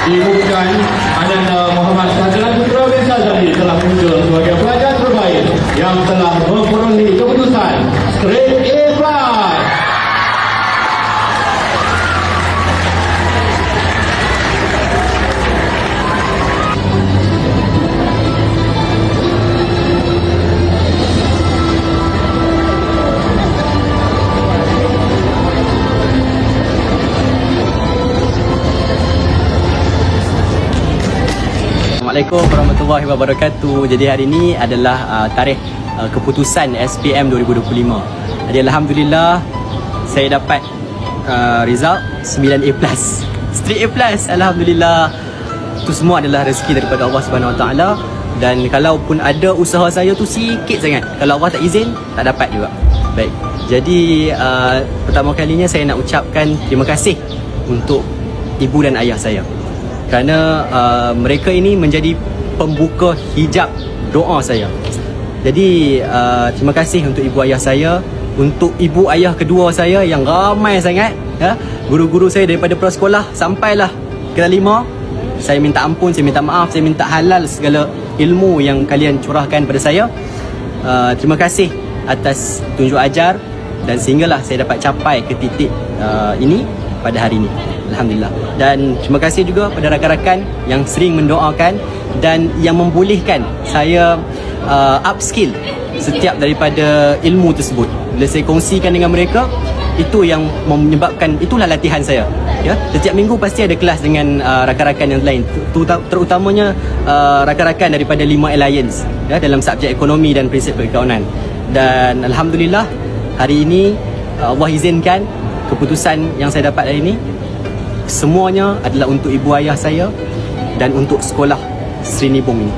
diumumkan Ananda Muhammad Fazlan Putra bin Sazali telah muncul sebagai pelajar terbaik yang telah memperolehi keputusan Straight A+. Assalamualaikum warahmatullahi wabarakatuh. Jadi hari ini adalah tarikh keputusan SPM 2025. Jadi alhamdulillah saya dapat result 9A+. Straight A+. Alhamdulillah. Itu semua adalah rezeki daripada Allah Subhanahu Wa Taala, dan kalaupun ada usaha saya tu sikit sangat, kalau Allah tak izin tak dapat juga. Baik. Jadi pertama kalinya saya nak ucapkan terima kasih untuk ibu dan ayah saya, kerana mereka ini menjadi pembuka hijab doa saya. Jadi terima kasih untuk ibu ayah saya, untuk ibu ayah kedua saya yang ramai sangat, ya. Guru-guru saya daripada prasekolah sampailah kelas 5. Saya minta ampun, saya minta maaf, saya minta halal segala ilmu yang kalian curahkan pada saya. Terima kasih atas tunjuk ajar, dan sehinggalah saya dapat capai ke titik ini pada hari ini. Alhamdulillah. Dan terima kasih juga pada rakan-rakan yang sering mendoakan dan yang membolehkan saya upskill setiap daripada ilmu tersebut. Bila saya kongsikan dengan mereka, itu yang menyebabkan, itulah latihan saya, ya. Setiap minggu pasti ada kelas dengan rakan-rakan yang lain, terutamanya rakan-rakan daripada 5 Alliance, ya, dalam subjek ekonomi dan prinsip perkawanan. Dan alhamdulillah hari ini Allah izinkan keputusan yang saya dapat hari ini semuanya adalah untuk ibu ayah saya dan untuk sekolah Sri Nibong ini.